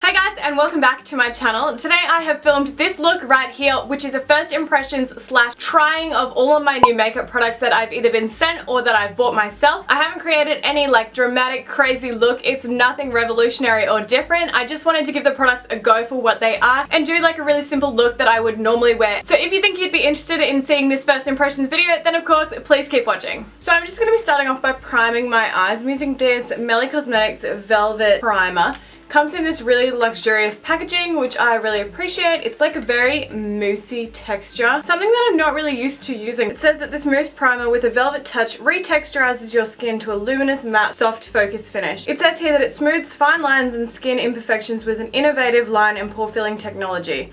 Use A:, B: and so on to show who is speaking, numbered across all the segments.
A: Hey guys, and welcome back to my channel. Today I have filmed this look right here, which is a first impressions / trying of all of my new makeup products that I've either been sent or that I've bought myself. I haven't created any like dramatic crazy look. It's nothing revolutionary or different. I just wanted to give the products a go for what they are and do like a really simple look that I would normally wear. So if you think you'd be interested in seeing this first impressions video, then of course please keep watching. So I'm just going to be starting off by priming my eyes. I'm using this Melli Cosmetics Velvet Primer. Comes in this really luxurious packaging, which I really appreciate. It's like a very moussey texture, something that I'm not really used to using. It says that this mousse primer with a velvet touch retexturizes your skin to a luminous, matte, soft focus finish. It says here that it smooths fine lines and skin imperfections with an innovative line and pore filling technology.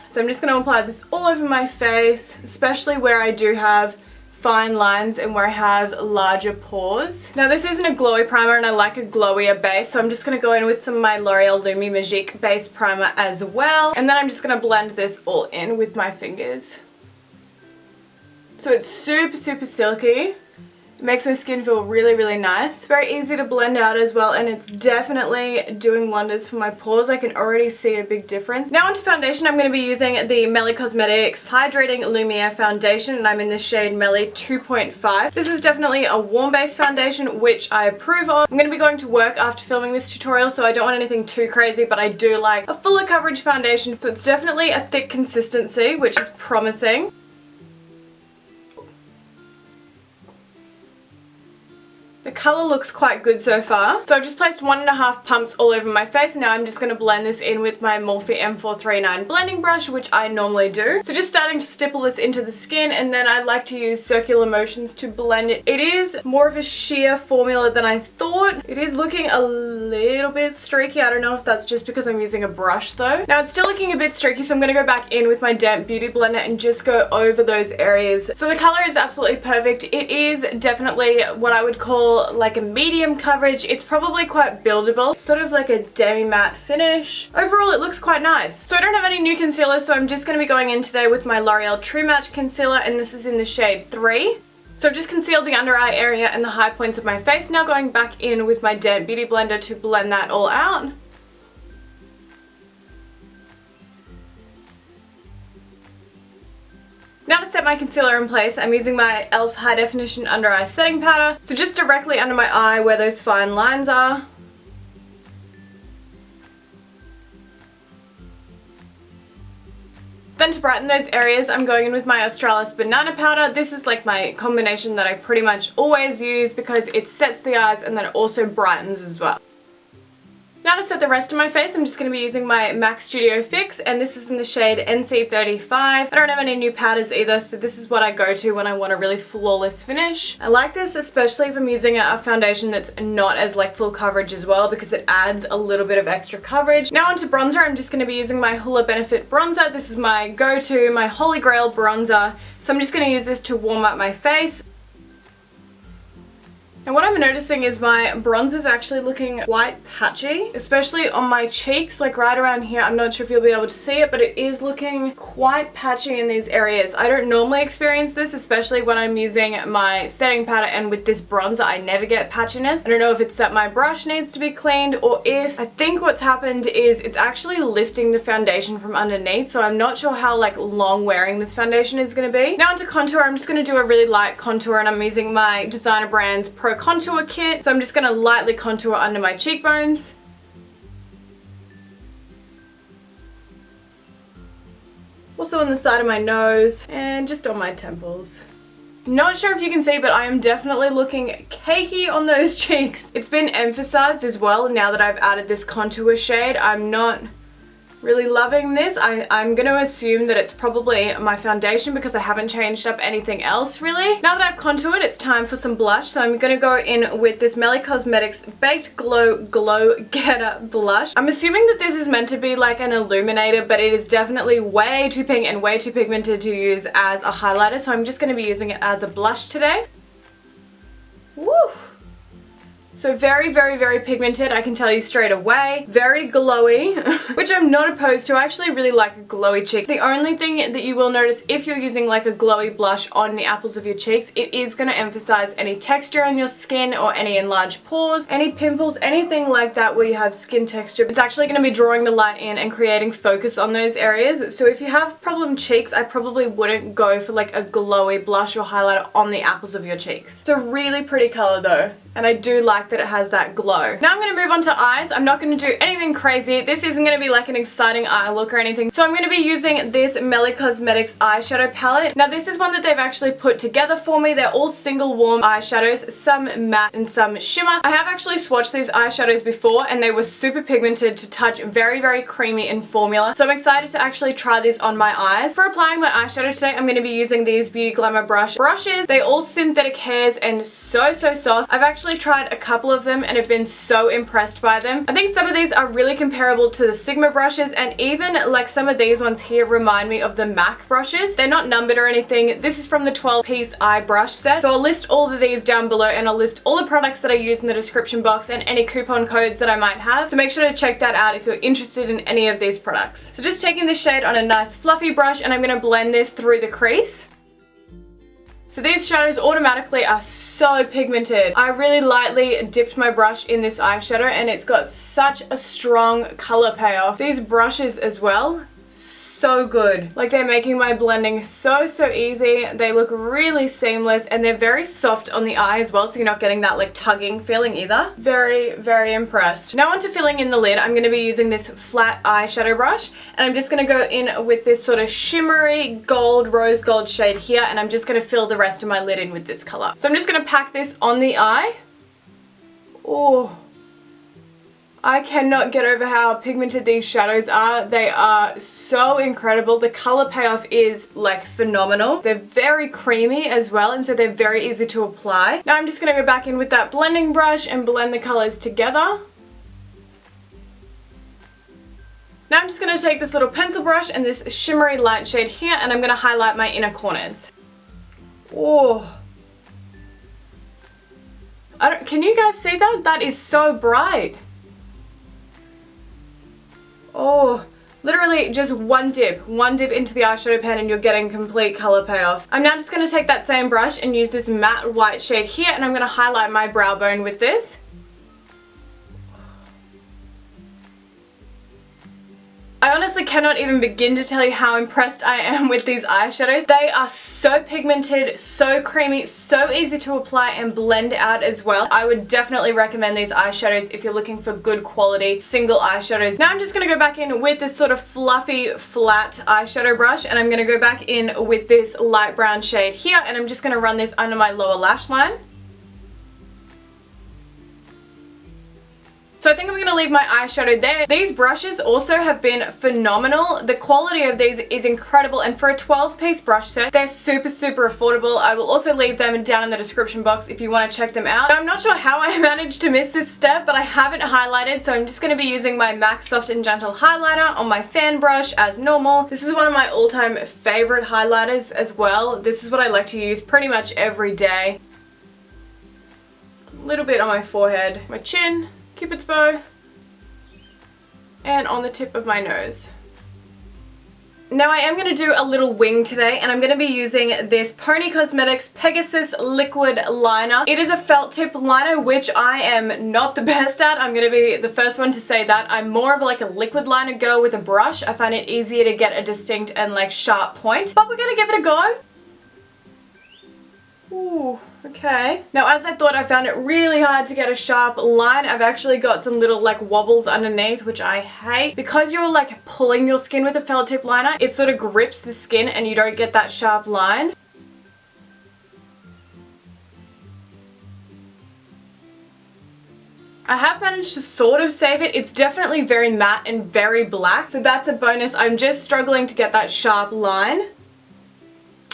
A: So I'm just going to apply this all over my face, especially where I do have fine lines and where I have larger pores. Now this isn't a glowy primer and I like a glowier base, so I'm just going to go in with some of my L'Oreal Lumi Magique base primer as well. And then I'm just going to blend this all in with my fingers. So it's super silky. It makes my skin feel really nice. It's very easy to blend out as well, and it's definitely doing wonders for my pores. I can already see a big difference. Now onto foundation. I'm going to be using the Melli Cosmetics Hydrating Lumiere Foundation, and I'm in the shade Melli 2.5. This is definitely a warm base foundation, which I approve of. I'm going to be going to work after filming this tutorial, so I don't want anything too crazy, but I do like a fuller coverage foundation. So it's definitely a thick consistency, which is promising. The colour looks quite good so far. So I've just placed 1.5 pumps all over my face. Now I'm just going to blend this in with my Morphe M439 blending brush, which I normally do. So just starting to stipple this into the skin, and then I like to use circular motions to blend it. It is more of a sheer formula than I thought. It is looking a little bit streaky. I don't know if that's just because I'm using a brush though. Now it's still looking a bit streaky, so I'm going to go back in with my damp beauty blender and just go over those areas. So the colour is absolutely perfect. It is definitely what I would call like a medium coverage. It's probably quite buildable, sort of like a demi-matte finish. Overall it looks quite nice. So I don't have any new concealer, so I'm just going to be going in today with my L'Oreal True Match concealer, and this is in the shade 3. So I've just concealed the under eye area and the high points of my face. Now going back in with my damp beauty blender to blend that all out. Now to set my concealer in place, I'm using my e.l.f. High Definition Under Eye Setting Powder. So just directly under my eye where those fine lines are. Then to brighten those areas, I'm going in with my Australis Banana Powder. This is like my combination that I pretty much always use because it sets the eyes and then it also brightens as well. Now to set the rest of my face, I'm just going to be using my MAC Studio Fix, and this is in the shade NC35. I don't have any new powders either, so this is what I go to when I want a really flawless finish. I like this especially if I'm using a foundation that's not as like full coverage as well, because it adds a little bit of extra coverage. Now onto bronzer. I'm just going to be using my Hoola Benefit Bronzer. This is my go-to, my holy grail bronzer. So I'm just going to use this to warm up my face. And what I'm noticing is my bronzer is actually looking quite patchy, especially on my cheeks, like right around here. I'm not sure if you'll be able to see it, but it is looking quite patchy in these areas. I don't normally experience this, especially when I'm using my setting powder, and with this bronzer I never get patchiness. I don't know if it's that my brush needs to be cleaned, or if I think what's happened is it's actually lifting the foundation from underneath, so I'm not sure how like long wearing this foundation is going to be. Now onto contour. I'm just going to do a really light contour, and I'm using my Designer Brands Pro Contour Kit. So I'm just going to lightly contour under my cheekbones. Also on the side of my nose and just on my temples. Not sure if you can see, but I am definitely looking cakey on those cheeks. It's been emphasized as well now that I've added this contour shade. I'm not really loving this. I'm going to assume that it's probably my foundation because I haven't changed up anything else really. Now that I've contoured, it's time for some blush. So I'm going to go in with this Melli Cosmetics Baked Glow Getter Blush. I'm assuming that this is meant to be like an illuminator, but it is definitely way too pink and way too pigmented to use as a highlighter. So I'm just going to be using it as a blush today. Woo! So very, very, very pigmented, I can tell you straight away. Very glowy, which I'm not opposed to. I actually really like a glowy cheek. The only thing that you will notice if you're using like a glowy blush on the apples of your cheeks, it is going to emphasize any texture on your skin or any enlarged pores, any pimples, anything like that where you have skin texture. It's actually going to be drawing the light in and creating focus on those areas. So if you have problem cheeks, I probably wouldn't go for like a glowy blush or highlighter on the apples of your cheeks. It's a really pretty color though, and I do like that it has that glow. Now I'm going to move on to eyes. I'm not going to do anything crazy. This isn't going to be like an exciting eye look or anything. So I'm going to be using this Melli Cosmetics eyeshadow palette. Now this is one that they've actually put together for me. They're all single warm eyeshadows, some matte and some shimmer. I have actually swatched these eyeshadows before and they were super pigmented to touch, very, very creamy in formula. So I'm excited to actually try this on my eyes. For applying my eyeshadow today, I'm going to be using these Beauty Glamour brushes. They all synthetic hairs and so soft. I've actually tried a couple of them and have been so impressed by them. I think some of these are really comparable to the Sigma brushes, and even like some of these ones here remind me of the MAC brushes. They're not numbered or anything. This is from the 12-piece eye brush set. So I'll list all of these down below, and I'll list all the products that I use in the description box and any coupon codes that I might have. So make sure to check that out if you're interested in any of these products. So just taking this shade on a nice fluffy brush, and I'm going to blend this through the crease. So these shadows automatically are so pigmented. I really lightly dipped my brush in this eyeshadow and it's got such a strong color payoff. These brushes as well, so good. Like they're making my blending so easy. They look really seamless and they're very soft on the eye as well, so you're not getting that like tugging feeling either. Very, very impressed. Now onto filling in the lid. I'm going to be using this flat eyeshadow brush and I'm just going to go in with this sort of shimmery gold, rose gold shade here, and I'm just going to fill the rest of my lid in with this color. So I'm just going to pack this on the eye. Oh, I cannot get over how pigmented these shadows are. They are so incredible. The color payoff is like phenomenal. They're very creamy as well, and so they're very easy to apply. Now I'm just going to go back in with that blending brush and blend the colors together. Now I'm just going to take this little pencil brush and this shimmery light shade here, and I'm going to highlight my inner corners. Oh. Can you guys see that? That is so bright. Oh, literally just one dip into the eyeshadow pen and you're getting complete color payoff. I'm now just going to take that same brush and use this matte white shade here, and I'm going to highlight my brow bone with this. I honestly cannot even begin to tell you how impressed I am with these eyeshadows. They are so pigmented, so creamy, so easy to apply and blend out as well. I would definitely recommend these eyeshadows if you're looking for good quality single eyeshadows. Now I'm just going to go back in with this sort of fluffy flat eyeshadow brush, and I'm going to go back in with this light brown shade here, and I'm just going to run this under my lower lash line. So I think I'm going to leave my eyeshadow there. These brushes also have been phenomenal. The quality of these is incredible, and for a 12-piece brush set, they're super affordable. I will also leave them down in the description box if you want to check them out. I'm not sure how I managed to miss this step, but I haven't highlighted, so I'm just going to be using my MAC Soft and Gentle highlighter on my fan brush as normal. This is one of my all-time favorite highlighters as well. This is what I like to use pretty much every day. A little bit on my forehead, my chin, Cupid's bow, and on the tip of my nose. Now I am going to do a little wing today, and I'm going to be using this Poni Cosmetics Pegasus Liquid Liner. It is a felt tip liner, which I am not the best at. I'm going to be the first one to say that. I'm more of like a liquid liner girl with a brush. I find it easier to get a distinct and like sharp point, but we're going to give it a go. Ooh, okay. Now as I thought, I found it really hard to get a sharp line. I've actually got some little like wobbles underneath, which I hate. Because you're like pulling your skin with a felt tip liner, it sort of grips the skin and you don't get that sharp line. I have managed to sort of save it. It's definitely very matte and very black, so that's a bonus. I'm just struggling to get that sharp line.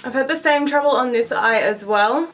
A: I've had the same trouble on this eye as well.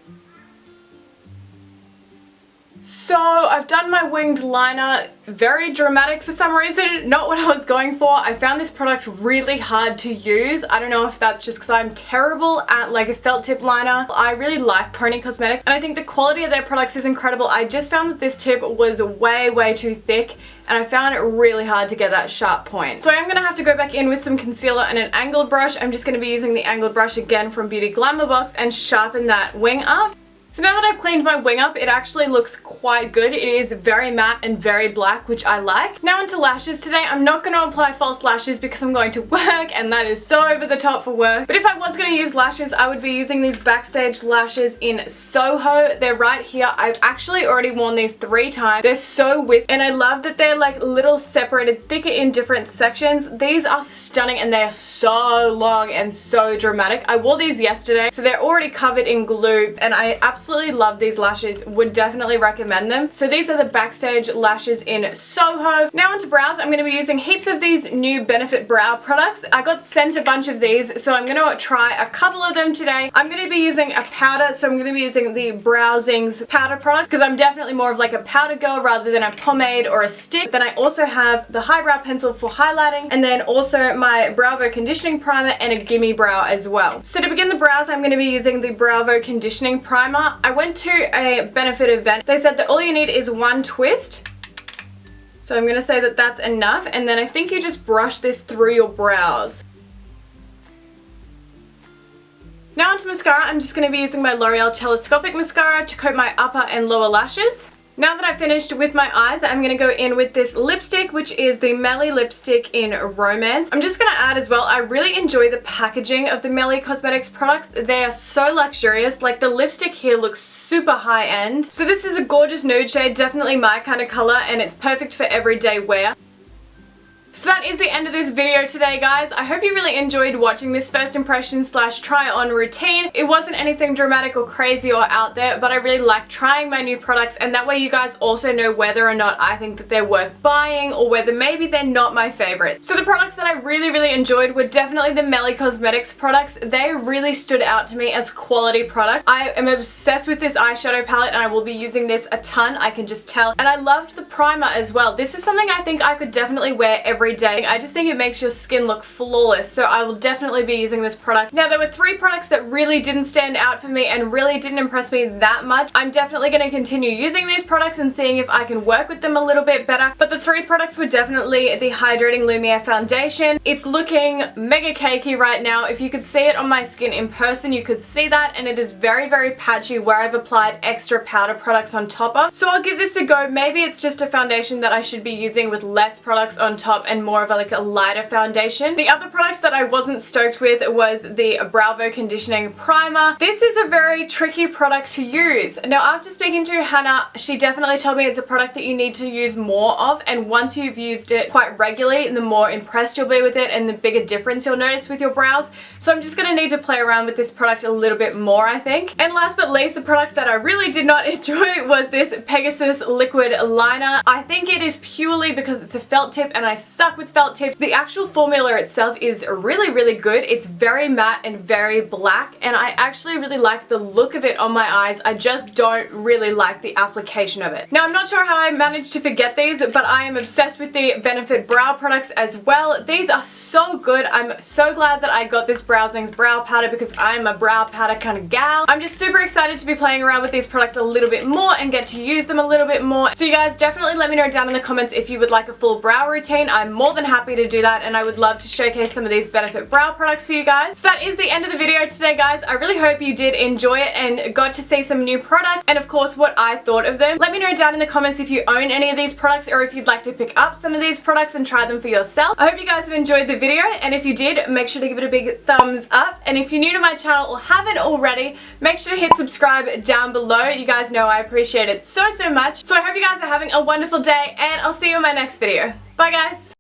A: So I've done my winged liner, very dramatic for some reason, not what I was going for. I found this product really hard to use. I don't know if that's just because I'm terrible at like a felt tip liner. I really like Poni Cosmetics and I think the quality of their products is incredible. I just found that this tip was way too thick and I found it really hard to get that sharp point. So I'm going to have to go back in with some concealer and an angled brush. I'm just going to be using the angled brush again from Beauty Glamour Box and sharpen that wing up. So now that I've cleaned my wing up, it actually looks quite good. It is very matte and very black, which I like. Now onto lashes. Today I'm not going to apply false lashes because I'm going to work and that is so over the top for work. But if I was going to use lashes, I would be using these Backstage lashes in Soho. They're right here. I've actually already worn these 3 times. They're so wispy and I love that they're like little separated, thicker in different sections. These are stunning and they are so long and so dramatic. I wore these yesterday, so they're already covered in glue and I absolutely love these lashes, would definitely recommend them. So these are the Backstage lashes in Soho. Now onto brows. I'm going to be using heaps of these new Benefit brow products. I got sent a bunch of these, so I'm going to try a couple of them today. I'm going to be using a powder, so I'm going to be using the Browsings powder product because I'm definitely more of like a powder girl rather than a pomade or a stick. Then I also have the highbrow pencil for highlighting and then also my Bravo conditioning primer and a gimme brow as well. So to begin the brows, I'm going to be using the Bravo conditioning primer. I went to a Benefit event. They said that all you need is 1 twist. So I'm going to say that that's enough. And then I think you just brush this through your brows. Now onto mascara. I'm just going to be using my L'Oreal Telescopic Mascara to coat my upper and lower lashes. Now that I've finished with my eyes, I'm going to go in with this lipstick, which is the Melli lipstick in Romance. I'm just going to add as well, I really enjoy the packaging of the Melli Cosmetics products. They are so luxurious. Like the lipstick here looks super high end. So this is a gorgeous nude shade, definitely my kind of color, and it's perfect for everyday wear. So that is the end of this video today, guys. I hope you really enjoyed watching this first impression / try on routine. It wasn't anything dramatic or crazy or out there, but I really like trying my new products, and that way you guys also know whether or not I think that they're worth buying or whether maybe they're not my favorite. So the products that I really enjoyed were definitely the Melli Cosmetics products. They really stood out to me as quality products. I am obsessed with this eyeshadow palette and I will be using this a ton, I can just tell. And I loved the primer as well. This is something I think I could definitely wear every day. I just think it makes your skin look flawless, so I will definitely be using this product. Now there were 3 products that really didn't stand out for me and really didn't impress me that much. I'm definitely going to continue using these products and seeing if I can work with them a little bit better, but the 3 products were definitely the Hydrating Lumiere Foundation. It's looking mega cakey right now. If you could see it on my skin in person, you could see that, and it is very patchy where I've applied extra powder products on top of. So I'll give this a go. Maybe it's just a foundation that I should be using with less products on top and more of like a lighter foundation. The other product that I wasn't stoked with was the Bravo Conditioning Primer. This is a very tricky product to use. Now after speaking to Hannah, she definitely told me it's a product that you need to use more of, and once you've used it quite regularly, the more impressed you'll be with it and the bigger difference you'll notice with your brows. So I'm just going to need to play around with this product a little bit more, I think. And last but least, the product that I really did not enjoy was this Pegasus Liquid Liner. I think it is purely because it's a felt tip and I suck with felt tip. The actual formula itself is really good. It's very matte and very black, and I actually really like the look of it on my eyes. I just don't really like the application of it. Now I'm not sure how I managed to forget these, but I am obsessed with the Benefit brow products as well. These are so good. I'm so glad that I got this Browsings brow powder because I'm a brow powder kind of gal. I'm just super excited to be playing around with these products a little bit more and get to use them a little bit more. So you guys definitely let me know down in the comments if you would like a full brow routine. I'm more than happy to do that, and I would love to showcase some of these Benefit brow products for you guys. So that is the end of the video today, guys. I really hope you did enjoy it and got to see some new products and of course what I thought of them. Let me know down in the comments if you own any of these products or if you'd like to pick up some of these products and try them for yourself. I hope you guys have enjoyed the video, and if you did, make sure to give it a big thumbs up, and if you're new to my channel or haven't already, make sure to hit subscribe down below. You guys know I appreciate it so much. So I hope you guys are having a wonderful day, and I'll see you in my next video. Bye guys!